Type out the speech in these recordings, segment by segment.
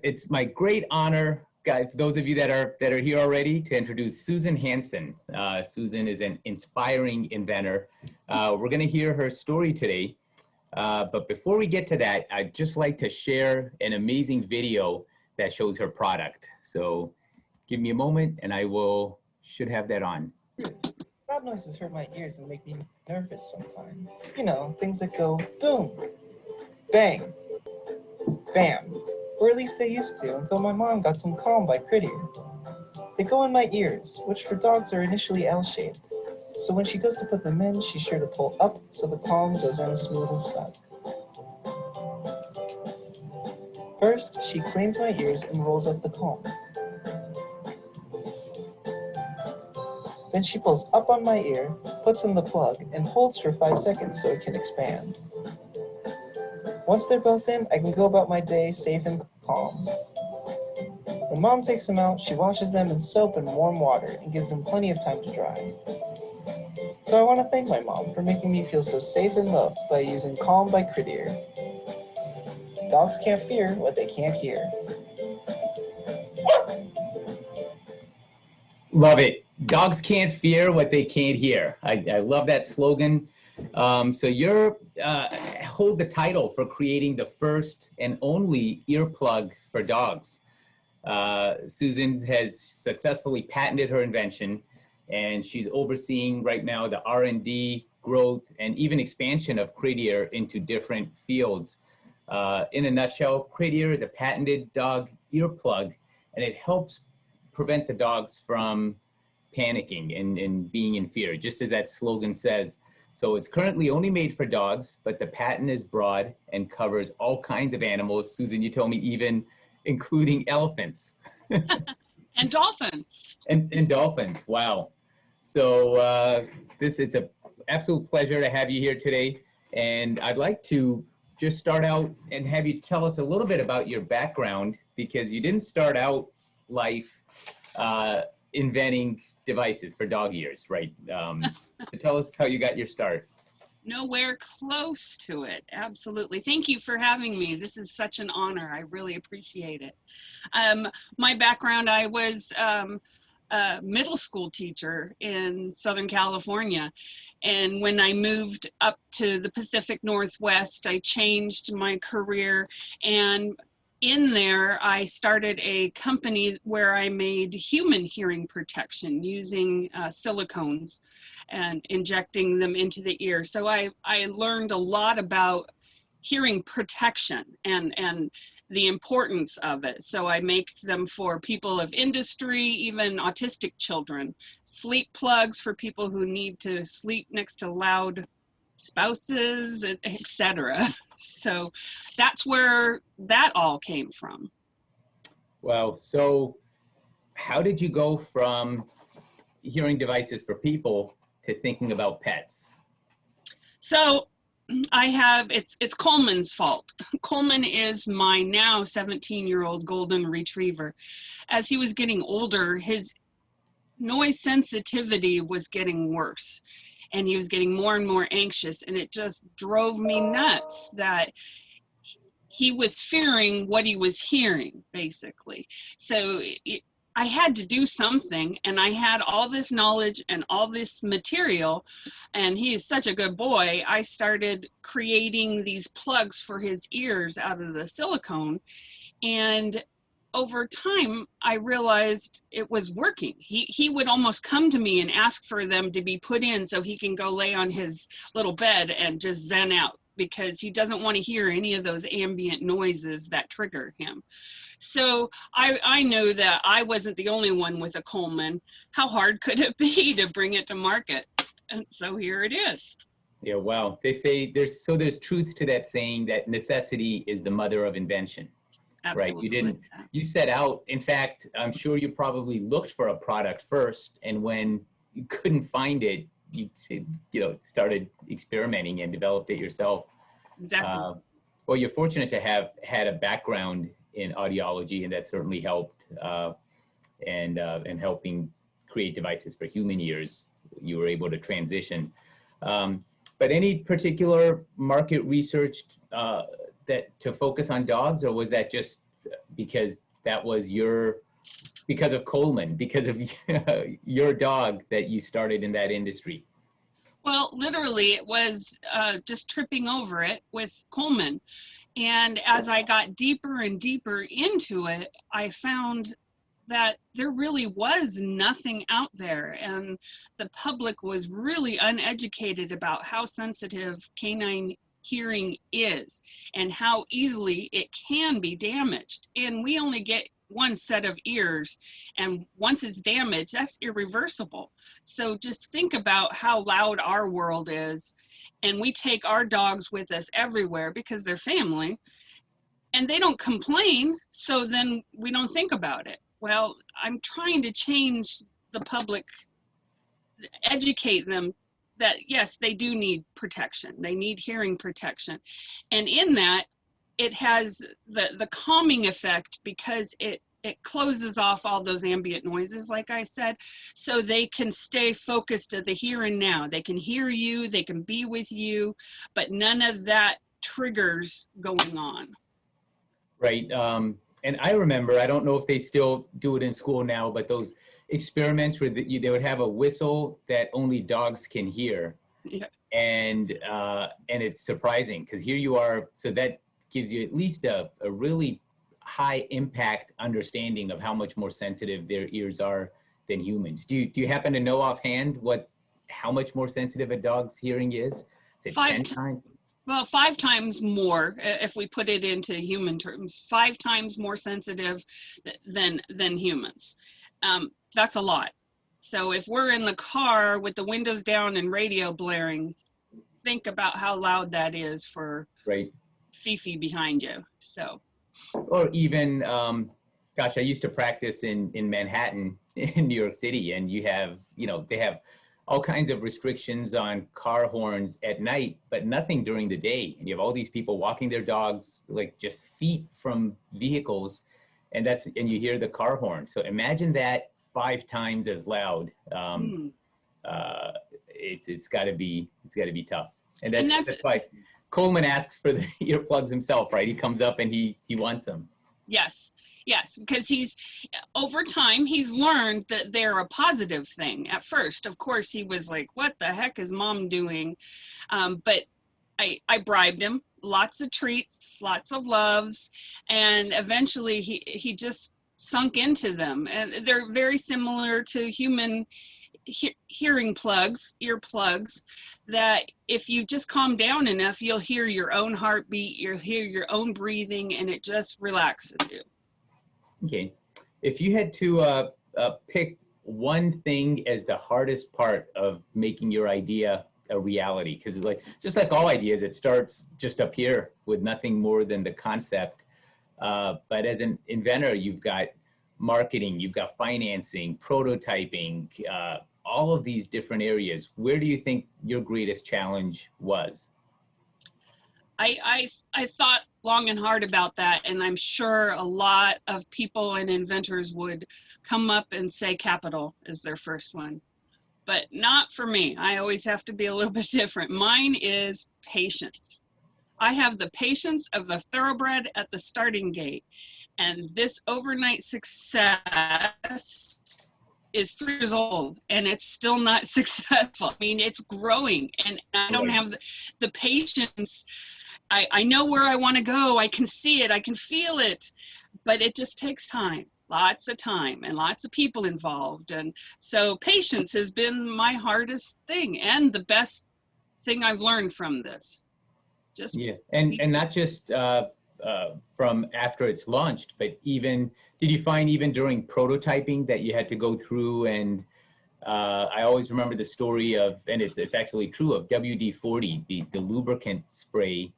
It's my great honor, guys, for those of you that are here already, to introduce Susan Hansen. Susan is an inspiring inventor. We're going to hear her story today. But before we get to that, I'd just like to share an amazing video that shows her product. So give me a moment and I should have that on. Loud noises hurt my ears and make me nervous sometimes. You know, things that go boom, bang, bam. Or at least they used to, until my mom got some calm by CrittEar. They go in my ears, which for dogs are initially L-shaped. So when she goes to put them in, she's sure to pull up so the palm goes in smooth and snug. First, she cleans my ears and rolls up the comb. Then she pulls up on my ear, puts in the plug, and holds for 5 seconds so it can expand. Once they're both in, I can go about my day safe and calm. When Mom takes them out, she washes them in soap and warm water and gives them plenty of time to dry. So I want to thank my mom for making me feel so safe and loved by using Calm by CrittEar. Dogs can't fear what they can't hear. Love it. Dogs can't fear what they can't hear. I love that slogan. So you're hold the title for creating the first and only earplug for dogs. Susan has successfully patented her invention, and she's overseeing right now the R&D, growth, and even expansion of CrittEar into different fields. In a nutshell, CrittEar is a patented dog earplug, and it helps prevent the dogs from panicking and being in fear, just as that slogan says. So it's currently only made for dogs, but the patent is broad and covers all kinds of animals. Susan, you told me even including elephants. And dolphins. And dolphins, wow. So it's an absolute pleasure to have you here today. And I'd like to just start out and have you tell us a little bit about your background, because you didn't start out life inventing devices for dog ears, right? So tell us how you got your start. Nowhere close to it. Absolutely. Thank you for having me. This is such an honor. I really appreciate it. My background, I was a middle school teacher in Southern California. And when I moved up to the Pacific Northwest, I changed my career, and in there, I started a company where I made human hearing protection using silicones and injecting them into the ear. So I learned a lot about hearing protection and the importance of it. So I make them for people of industry, even autistic children, sleep plugs for people who need to sleep next to loud spouses, etc. So that's where that all came from. Wow. So how did you go from hearing devices for people to thinking about pets? So it's Coleman's fault. Coleman is my now 17-year-old golden retriever. As he was getting older, his noise sensitivity was getting worse, and he was getting more and more anxious, and it just drove me nuts that he was fearing what he was hearing, basically. So I had to do something, and I had all this knowledge and all this material, and he is such a good boy. I started creating these plugs for his ears out of the silicone, and over time, I realized it was working. He would almost come to me and ask for them to be put in so he can go lay on his little bed and just zen out, because he doesn't want to hear any of those ambient noises that trigger him. So I know that I wasn't the only one with a Coleman. How hard could it be to bring it to market? And so here it is. Yeah, wow. They say there's truth to that saying that necessity is the mother of invention. Absolutely. Right? You set out, in fact, I'm sure you probably looked for a product first, and when you couldn't find it, you started experimenting and developed it yourself. Exactly. Well, you're fortunate to have had a background in audiology, and that certainly helped, and helping create devices for human ears. You were able to transition. But any particular market research that to focus on dogs, or was that just because that was because of Coleman, because of your dog that you started in that industry? Well, literally, it was just tripping over it with Coleman. And as I got deeper and deeper into it, I found that there really was nothing out there. And the public was really uneducated about how sensitive canine hearing is and how easily it can be damaged. And we only get one set of ears, and once it's damaged, that's irreversible. So just think about how loud our world is, and we take our dogs with us everywhere because they're family, and they don't complain, so then we don't think about it. Well, I'm trying to change the public, educate them that yes, they do need protection. They need hearing protection. And in that, it has the calming effect because it closes off all those ambient noises, like I said, so they can stay focused at the here and now. They can hear you, they can be with you, but none of that triggers going on. Right. And I remember, I don't know if they still do it in school now, but those experiments where they would have a whistle that only dogs can hear. Yeah. And it's surprising because here you are. So that gives you at least a really high impact understanding of how much more sensitive their ears are than humans. Do you happen to know offhand how much more sensitive a dog's hearing is? Is it 10 times? Well, 5 times more, if we put it into human terms, 5 times more sensitive than humans. That's a lot. So if we're in the car with the windows down and radio blaring, think about how loud that is for Fifi behind you. So, or even, gosh, I used to practice in Manhattan, in New York City, and they have all kinds of restrictions on car horns at night, but nothing during the day. And you have all these people walking their dogs like just feet from vehicles, and you hear the car horn. So imagine that 5 times as loud. It's got to be tough. And that's why Coleman asks for the earplugs himself, right? He comes up and he wants them. Yes, because over time, he's learned that they're a positive thing. At first, of course, he was like, what the heck is mom doing? But I bribed him, lots of treats, lots of loves, and eventually he just sunk into them. And they're very similar to human hearing plugs, earplugs, that if you just calm down enough, you'll hear your own heartbeat, you'll hear your own breathing, and it just relaxes you. Okay. If you had to pick one thing as the hardest part of making your idea a reality, because just like all ideas, it starts just up here with nothing more than the concept. But as an inventor, you've got marketing, you've got financing, prototyping, all of these different areas. Where do you think your greatest challenge was? I thought long and hard about that, and I'm sure a lot of people and inventors would come up and say capital is their first one, but not for me. I always have to be a little bit different. Mine is patience. I have the patience of a thoroughbred at the starting gate, and this overnight success is 3 years old and it's still not successful. I mean, it's growing, and I don't have the patience. I know where I want to go. I can see it. I can feel it, but it just takes time, lots of time and lots of people involved. And so patience has been my hardest thing and the best thing I've learned from this. And not just from after it's launched, but did you find even during prototyping that you had to go through and I always remember the story of, and it's actually true, of WD-40, the lubricant spray.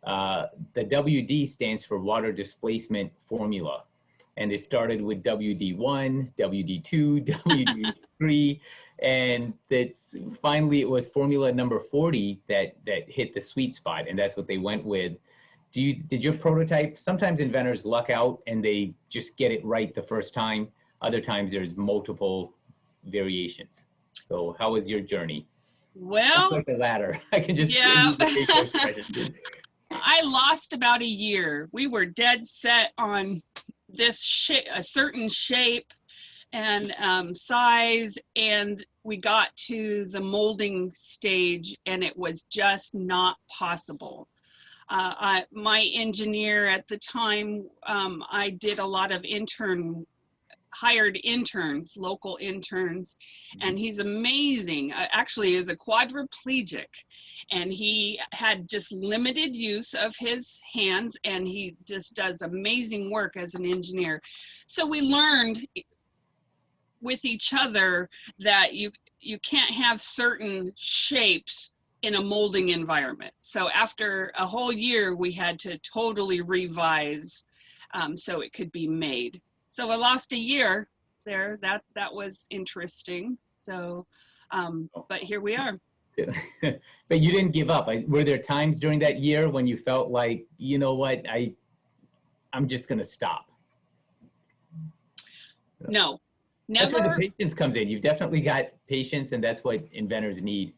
The WD stands for water displacement formula. And they started with WD1, WD2, WD3, and finally it was formula number 40 that hit the sweet spot, and that's what they went with. Did your prototype, sometimes inventors luck out and they just get it right the first time. Other times there's multiple variations. So how was your journey? Well, it's like a ladder. I can just yeah. I lost about a year. We were dead set on this a certain shape and size, and we got to the molding stage and it was just not possible. My engineer at the time, I did a lot of hired interns, local interns, and he's amazing. Actually, is a quadriplegic, and he had just limited use of his hands, and he just does amazing work as an engineer. So we learned with each other that you can't have certain shapes in a molding environment. So after a whole year, we had to totally revise so it could be made. So I lost a year there. That was interesting. So, but here we are. But you didn't give up. Were there times during that year when you felt like, you know what, I'm just going to stop? No, never. That's where the patience comes in. You've definitely got patience, and that's what inventors need.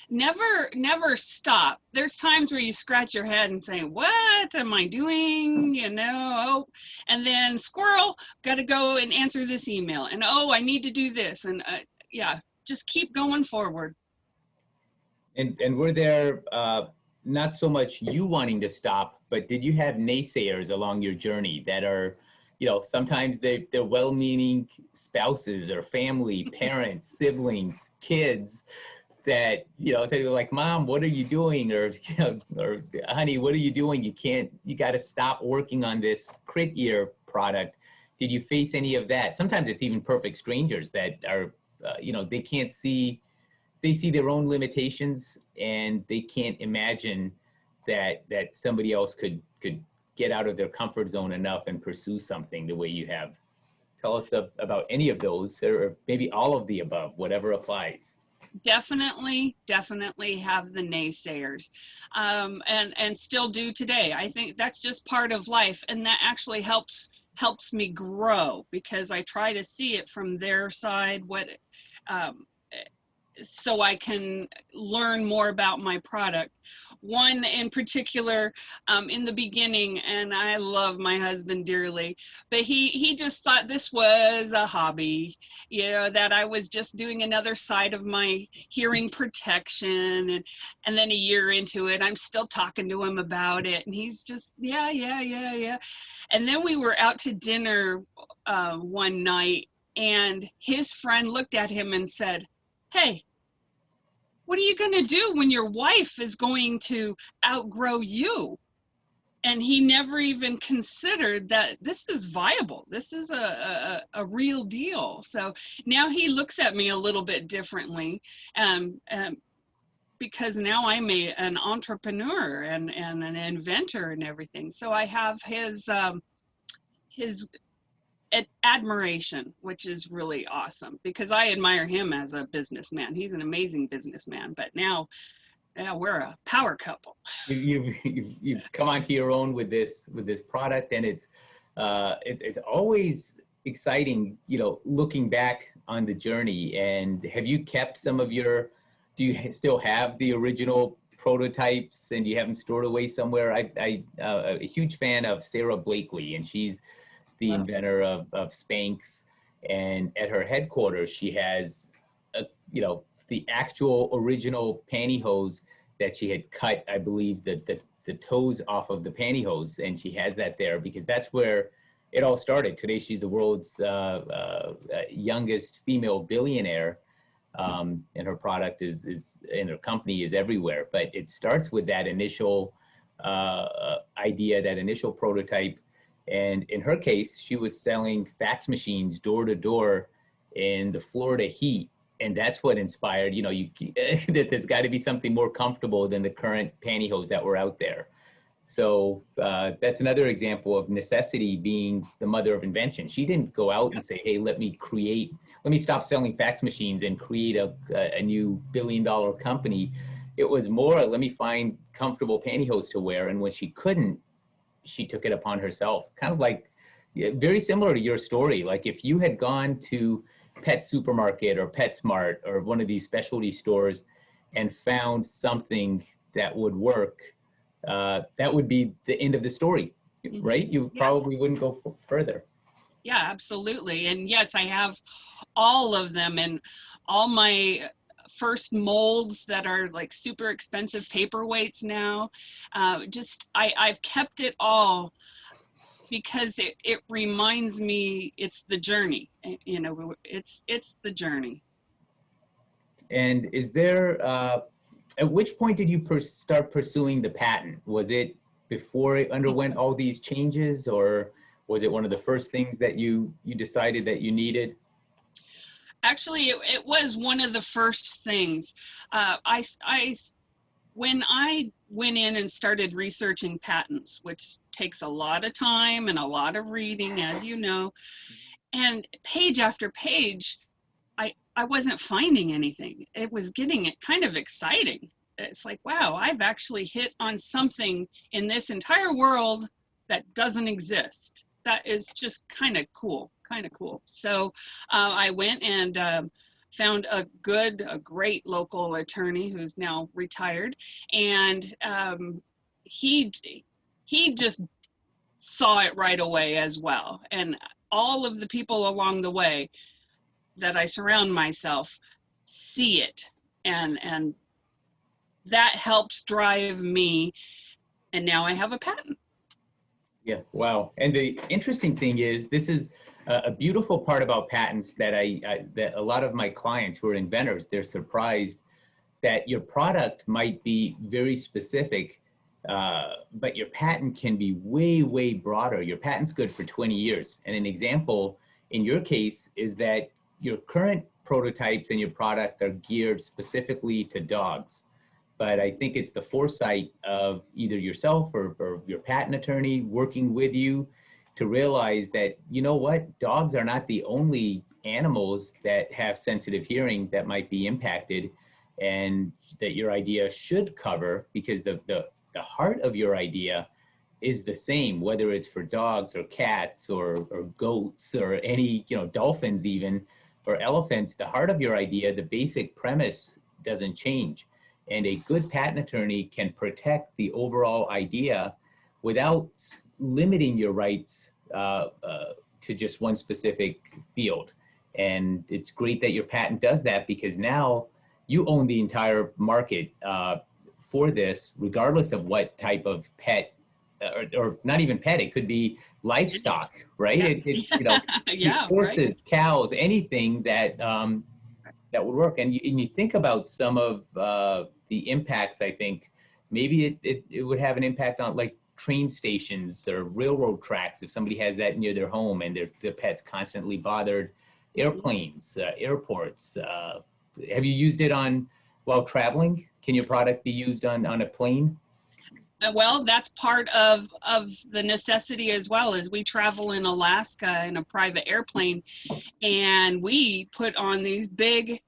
Never stop. There's times where you scratch your head and say, what am I doing? You know, and then squirrel, got to go and answer this email. And oh, I need to do this. And yeah, just keep going forward. And were there not so much you wanting to stop, but did you have naysayers along your journey that are, you know, sometimes they're well-meaning spouses or family, parents, siblings, kids, that, you know, say like, Mom, what are you doing? Or, you know, or honey, what are you doing? You got to stop working on this CrittEar product. Did you face any of that? Sometimes it's even perfect strangers that are, you know, they see their own limitations, and they can't imagine that somebody else could get out of their comfort zone enough and pursue something the way you have. Tell us about any of those, or maybe all of the above, whatever applies. Definitely have the naysayers, and still do today. I think that's just part of life, and that actually helps me grow, because I try to see it from their side, so I can learn more about my product. One in particular, in the beginning, and I love my husband dearly, but he just thought this was a hobby, you know, that I was just doing another side of my hearing protection. And then a year into it, I'm still talking to him about it, and he's just, yeah. And then we were out to dinner one night, and his friend looked at him and said, hey, what are you going to do when your wife is going to outgrow you? And he never even considered that this is viable. This is a real deal. So now he looks at me a little bit differently, because now I'm an entrepreneur and an inventor and everything. So I have his admiration, which is really awesome, because I admire him as a businessman. He's an amazing businessman, but now we're a power couple. You've come onto your own with this product, and it's always exciting, you know, looking back on the journey. And have you kept some of do you still have the original prototypes, and you have them stored away somewhere? I'm a huge fan of Sarah Blakely, and she's the inventor of Spanx, and at her headquarters she has you know, the actual original pantyhose that she had cut, I believe, the toes off of the pantyhose, and she has that there because that's where it all started. Today she's the world's youngest female billionaire, and her product is and her company is everywhere. But it starts with that initial idea, that initial prototype. And in her case, she was selling fax machines door to door in the Florida heat. And that's what inspired, you know, that there's got to be something more comfortable than the current pantyhose that were out there. So that's another example of necessity being the mother of invention. She didn't go out and say, hey, let me stop selling fax machines and create a new billion-dollar company. It was more, let me find comfortable pantyhose to wear. And when she couldn't, she took it upon herself. Kind of like, very similar to your story. Like if you had gone to Pet Supermarket or PetSmart or one of these specialty stores and found something that would work, that would be the end of the story, right? You Yeah. probably wouldn't go further. Yeah, absolutely. And yes, I have all of them, and all my first molds that are like super expensive paperweights now. I've kept it all because it reminds me it's the journey. You know, it's the journey. And is there, at which point did you start pursuing the patent? Was it before it underwent all these changes, or was it one of the first things that you decided that you needed? Actually, it was one of the first things. When I went in and started researching patents, which takes a lot of time and a lot of reading, as you know, and page after page, I wasn't finding anything. It was getting it kind of exciting. It's like, wow, I've actually hit on something in this entire world that doesn't exist. That is just kind of cool, kind of cool. So I went and found a great local attorney who's now retired. And he just saw it right away as well. And all of the people along the way that I surround myself see it, and that helps drive me. And now I have a patent. Yeah, wow. And the interesting thing is, this is a beautiful part about patents that that a lot of my clients who are inventors, they're surprised that your product might be very specific, but your patent can be way, way broader. Your patent's good for 20 years. And an example in your case is that your current prototypes and your product are geared specifically to dogs. But I think it's the foresight of either yourself or your patent attorney working with you to realize that, you know what, dogs are not the only animals that have sensitive hearing that might be impacted, and that your idea should cover, because the heart of your idea is the same, whether it's for dogs or cats or goats or any, you know, dolphins even, or elephants. The heart of your idea, the basic premise doesn't change. And a good patent attorney can protect the overall idea without limiting your rights to just one specific field. And it's great that your patent does that, because now you own the entire market for this, regardless of what type of pet, or not even pet, it could be livestock, right? Yeah. You know, Yeah, horses, right. cows, anything that that would work. And you think about some of the impacts. I think maybe it would have an impact on like train stations or railroad tracks, if somebody has that near their home and their pet's constantly bothered. Airplanes, airports. Have you used it while traveling? Can your product be used on a plane? Well, that's part of the necessity as well. As we travel in Alaska in a private airplane, and we put on these big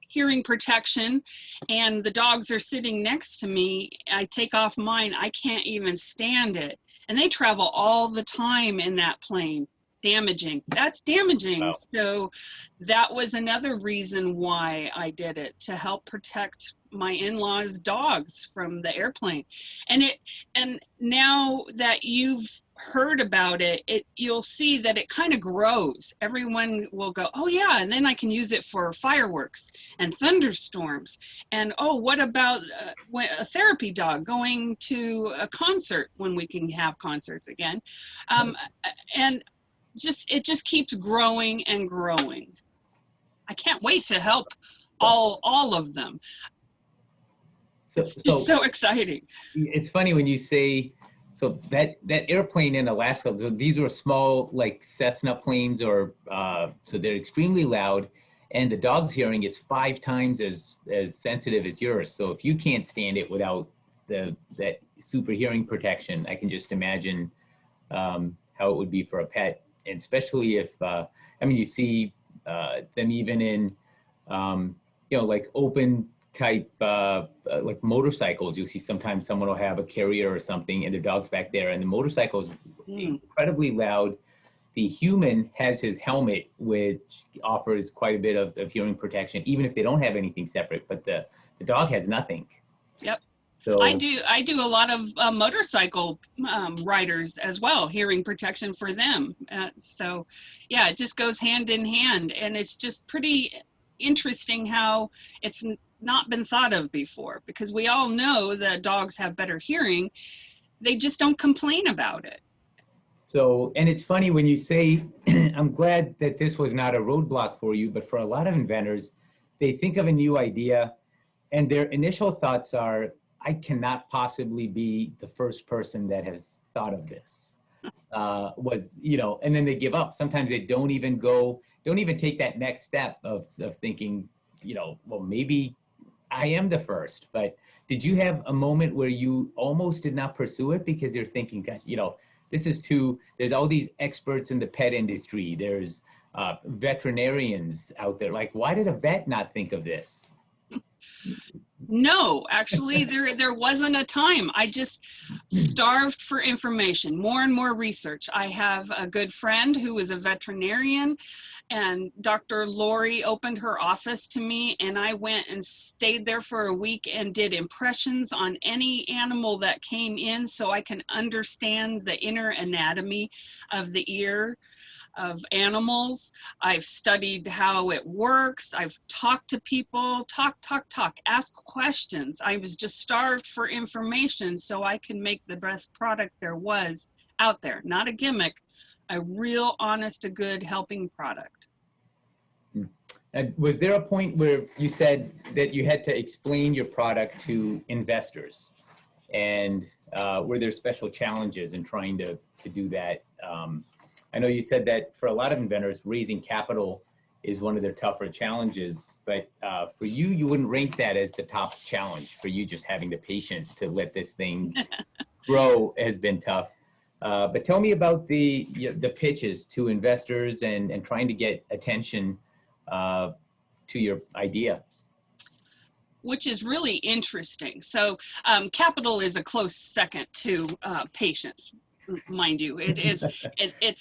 hearing protection, and the dogs are sitting next to me. I take off mine, I can't even stand it. And they travel all the time in that plane. That's damaging. Wow. So that was another reason why I did it, to help protect my in-laws' dogs from the airplane. And now that you've heard about it, you'll see that it kind of grows. Everyone will go, oh yeah, and then I can use it for fireworks and thunderstorms. And oh, what about a therapy dog going to a concert when we can have concerts again? And it just keeps growing and growing. I can't wait to help all of them. It's just so exciting. It's funny when you say, so that airplane in Alaska, so these were small like Cessna planes, or so they're extremely loud, and the dog's hearing is 5 times as sensitive as yours. So if you can't stand it without that super hearing protection, I can just imagine how it would be for a pet. And especially if, I mean, you see them even in, you know, like open type, like motorcycles. You'll see sometimes someone will have a carrier or something and their dog's back there, and the motorcycle is incredibly loud. The human has his helmet, which offers quite a bit of hearing protection, even if they don't have anything separate, but the dog has nothing. Yep. So I do a lot of motorcycle riders as well, hearing protection for them. So yeah, it just goes hand in hand, and it's just pretty interesting how it's not been thought of before, because we all know that dogs have better hearing. They just don't complain about it. So, and it's funny when you say, I'm glad that this was not a roadblock for you, but for a lot of inventors, they think of a new idea and their initial thoughts are, I cannot possibly be the first person that has thought of this. And then they give up. Sometimes they don't even take that next step of thinking, well, maybe I am the first. But did you have a moment where you almost did not pursue it because you're thinking, gosh, there's all these experts in the pet industry. There's veterinarians out there. Like, why did a vet not think of this? No, actually, there wasn't a time. I just starved for information, more and more research. I have a good friend who was a veterinarian, and Dr. Lori opened her office to me, and I went and stayed there for a week and did impressions on any animal that came in so I can understand the inner anatomy of the ear of animals. I've studied how it works. I've talked to people, ask questions. I was just starved for information so I can make the best product there was out there. Not a gimmick, a real honest to good helping product. And was there a point where you said that you had to explain your product to investors? And were there special challenges in trying to do that? I know you said that for a lot of inventors, raising capital is one of their tougher challenges, but for you, you wouldn't rank that as the top challenge. For you, just having the patience to let this thing grow has been tough. But tell me about the pitches to investors and trying to get attention to your idea. Which is really interesting. So capital is a close second to patience. Mind you, it's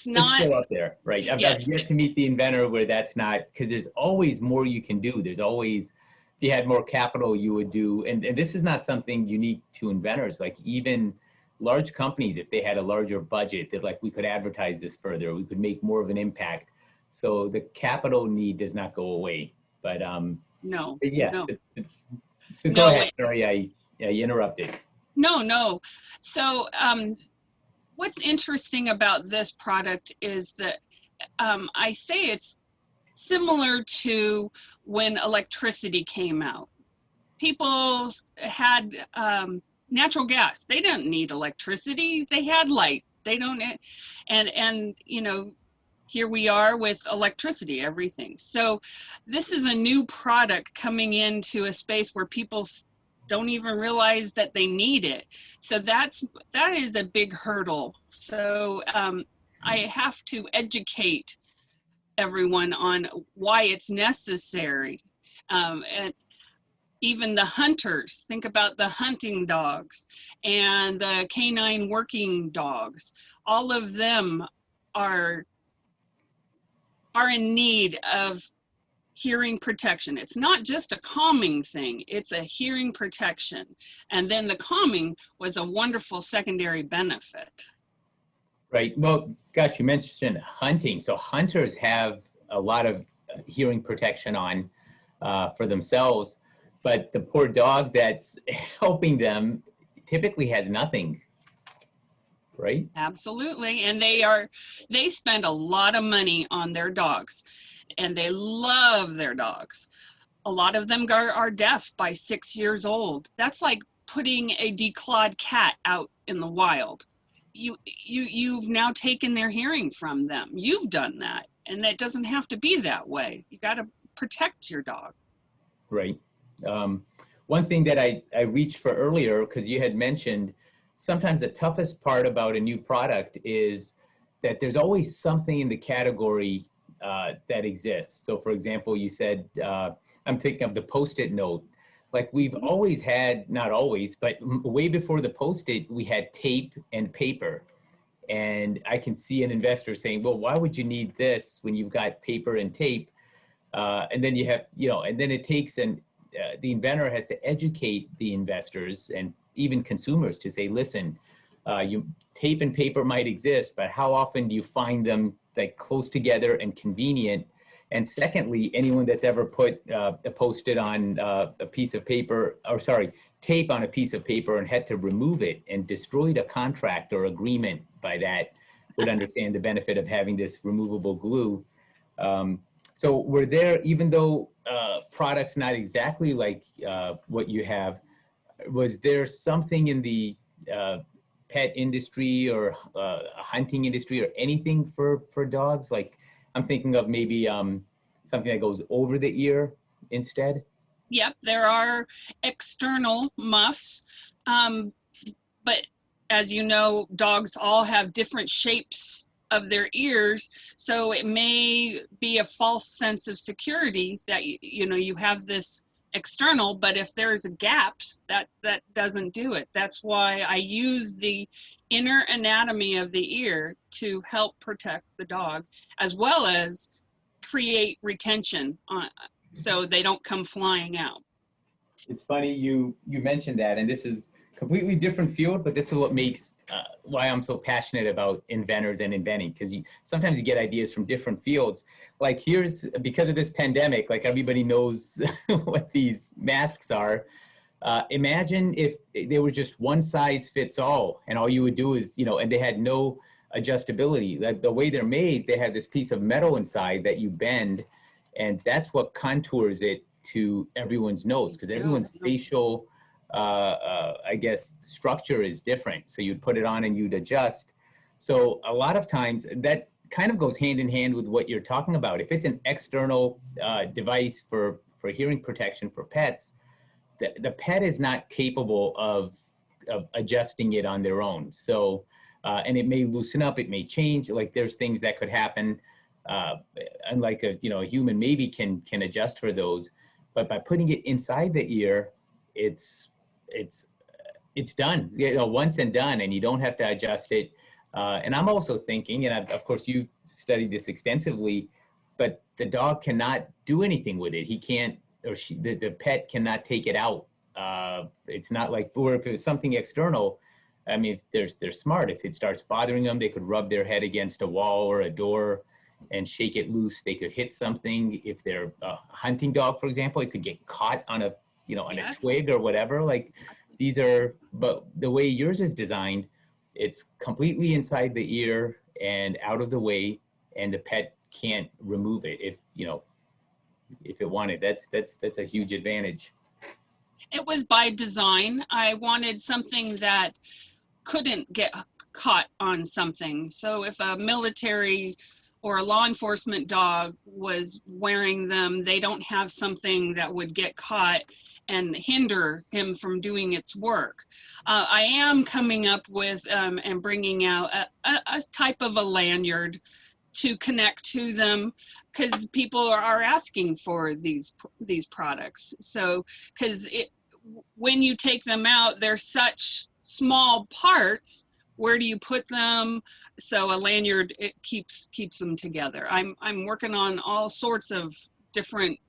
not. It's still up there, right? I've yet to meet the inventor where that's not, because there's always more you can do. There's always, if you had more capital, you would do, and this is not something unique to inventors. Like even large companies, if they had a larger budget, they're like, we could advertise this further, we could make more of an impact. So the capital need does not go away. But No. but yeah. No. So go ahead. Sorry, I interrupted. No. So what's interesting about this product is that I say it's similar to when electricity came out. People had natural gas. They didn't need electricity. They had light. They don't, and here we are with electricity, everything. So this is a new product coming into a space where people don't even realize that they need it. So that is a big hurdle. So I have to educate everyone on why it's necessary. And even the hunters, think about the hunting dogs and the canine working dogs. All of them are in need of hearing protection. It's not just a calming thing, it's a hearing protection. And then the calming was a wonderful secondary benefit. Right. Well, gosh, you mentioned hunting. So hunters have a lot of hearing protection on for themselves, but the poor dog that's helping them typically has nothing. Right? Absolutely. And they spend a lot of money on their dogs, and they love their dogs. A lot of them are deaf by 6 years old. That's like putting a declawed cat out in the wild. You've now taken their hearing from them. You've done that, and it doesn't have to be that way. You got to protect your dog. Right. One thing that I reached for earlier, because you had mentioned sometimes the toughest part about a new product is that there's always something in the category that exists. So for example, you said, I'm thinking of the Post-it note. Like we've always had, not always, but way before the Post-it, we had tape and paper. And I can see an investor saying, well, why would you need this when you've got paper and tape? And then you have, and then it takes the inventor has to educate the investors and even consumers to say, listen, tape and paper might exist, but how often do you find them like close together and convenient? And secondly, anyone that's ever put a Post-it on a piece of paper, or sorry, tape on a piece of paper and had to remove it and destroyed a contract or agreement by that would understand the benefit of having this removable glue. So were there, even though products not exactly like what you have, was there something in the pet industry or hunting industry or anything for dogs? Like I'm thinking of maybe something that goes over the ear instead. Yep, there are external muffs, but as you know, dogs all have different shapes of their ears, so it may be a false sense of security that you have this external, but if there's gaps, that doesn't do it. That's why I use the inner anatomy of the ear to help protect the dog, as well as create retention so they don't come flying out. It's funny you mentioned that, and this is completely different field, but this is what makes why I'm so passionate about inventors and inventing, because sometimes you get ideas from different fields. Like because of this pandemic, like everybody knows what these masks are. Imagine if they were just one size fits all, and all you would do is, and they had no adjustability. Like the way they're made, they have this piece of metal inside that you bend, and that's what contours it to everyone's nose, because everyone's facial I guess structure is different. So you'd put it on and you'd adjust. So a lot of times that kind of goes hand in hand with what you're talking about. If it's an external device for hearing protection for pets, the pet is not capable of adjusting it on their own. So, and it may loosen up, it may change. Like there's things that could happen. Unlike a human maybe can adjust for those, but by putting it inside the ear, it's done, once and done, and you don't have to adjust it. And I'm also thinking, and of course you've studied this extensively, but the dog cannot do anything with it. He can't, or the pet cannot take it out. It's not like, or if it was something external, I mean, if they're smart. If it starts bothering them, they could rub their head against a wall or a door and shake it loose. They could hit something. If they're a hunting dog, for example, it could get caught on a on a twig or whatever. Like these are, but the way yours is designed, it's completely inside the ear and out of the way, and the pet can't remove it if it wanted. That's a huge advantage. It was by design. I wanted something that couldn't get caught on something. So if a military or a law enforcement dog was wearing them, they don't have something that would get caught and hinder him from doing its work. I am coming up with and bringing out a type of a lanyard to connect to them, because people are asking for these products. So, because when you take them out, they're such small parts. Where do you put them? So a lanyard, it keeps them together. I'm working on all sorts of different.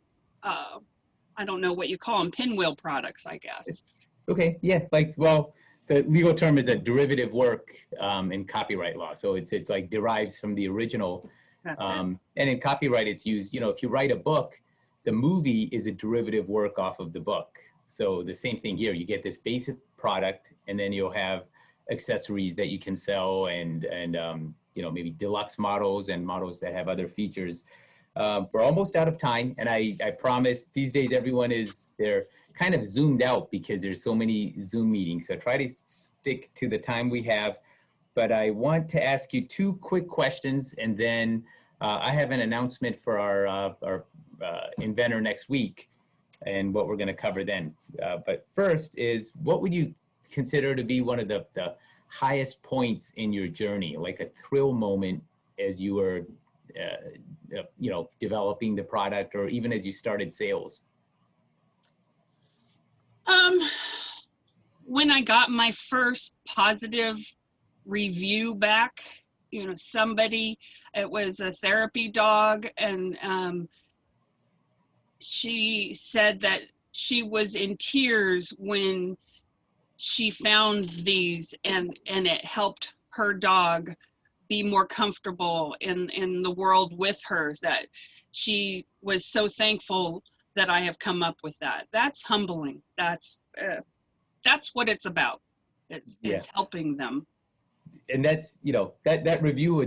I don't know what you call them, pinwheel products, I guess. Okay, yeah, like, well, the legal term is a derivative work in copyright law. So it's like derives from the original. And in copyright, it's used, if you write a book, the movie is a derivative work off of the book. So the same thing here, you get this basic product, and then you'll have accessories that you can sell, and maybe deluxe models and models that have other features. We're almost out of time, and I promise these days they're kind of zoomed out because there's so many Zoom meetings. So try to stick to the time we have. But I want to ask you two quick questions, and then I have an announcement for our inventor next week and what we're going to cover then. But first is, what would you consider to be one of the highest points in your journey, like a thrill moment as you were developing the product, or even as you started sales? When I got my first positive review back, somebody, it was a therapy dog, and she said that she was in tears when she found these and it helped her dog be more comfortable in the world with her, that she was so thankful that I have come up with that. That's humbling. That's what it's about. It's helping them. And that's, you know, that review,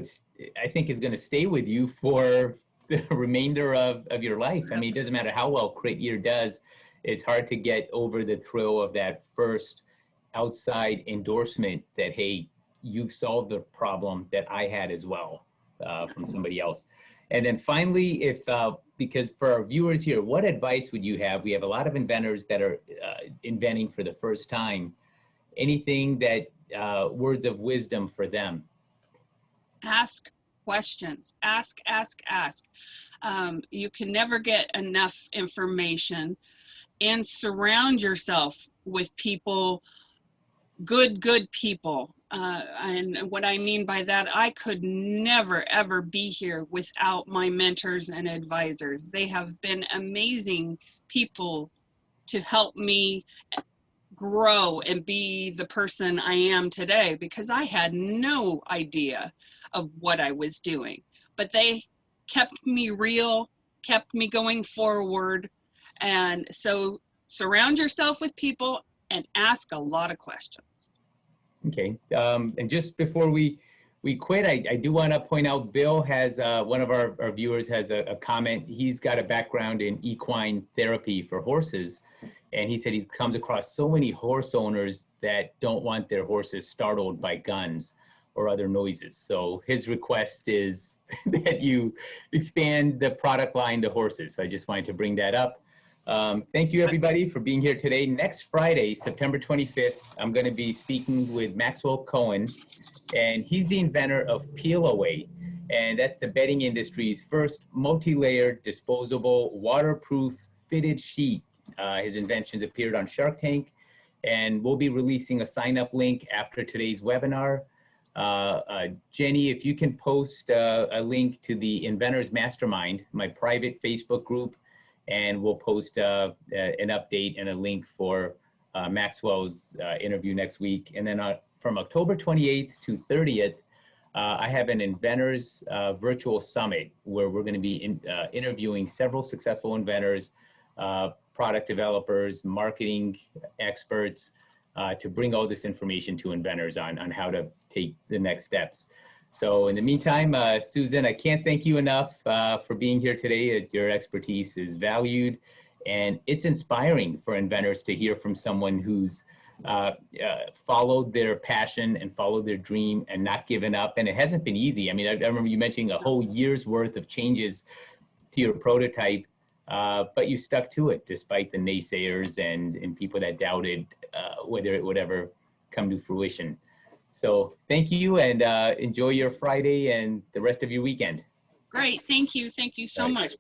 I think is going to stay with you for the remainder of your life. I mean, it doesn't matter how well CrittEar does. It's hard to get over the thrill of that first outside endorsement that, hey, you've solved the problem that I had as well, from somebody else. And then finally, if because for our viewers here, what advice would you have? We have a lot of inventors that are inventing for the first time. Anything that words of wisdom for them? Ask questions. Ask. You can never get enough information, and surround yourself with people, good people. And what I mean by that, I could never, ever be here without my mentors and advisors. They have been amazing people to help me grow and be the person I am today, because I had no idea of what I was doing. But they kept me real, kept me going forward. And so surround yourself with people and ask a lot of questions. Okay. And just before we quit, I do want to point out, Bill has, one of our viewers has a comment. He's got a background in equine therapy for horses. And he said he comes across so many horse owners that don't want their horses startled by guns or other noises. So his request is that you expand the product line to horses. So I just wanted to bring that up. Thank you, everybody, for being here today. Next Friday, September 25th, I'm going to be speaking with Maxwell Cohen, and he's the inventor of Peel Away. And that's the bedding industry's first multi-layered, disposable, waterproof, fitted sheet. His inventions appeared on Shark Tank, and we'll be releasing a sign-up link after today's webinar. Jenny, if you can post a link to the Inventors Mastermind, my private Facebook group, and we'll post an update and a link for Maxwell's interview next week. And then from October 28th to 30th, I have an Inventors virtual summit where we're going to be interviewing several successful inventors, product developers, marketing experts, to bring all this information to inventors on how to take the next steps. So in the meantime, Susan, I can't thank you enough for being here today. Your expertise is valued, and it's inspiring for inventors to hear from someone who's followed their passion and followed their dream and not given up. And it hasn't been easy. I mean, I remember you mentioning a whole year's worth of changes to your prototype, but you stuck to it despite the naysayers and people that doubted whether it would ever come to fruition. So thank you, and enjoy your Friday and the rest of your weekend. Great. Thank you. Thank you so much.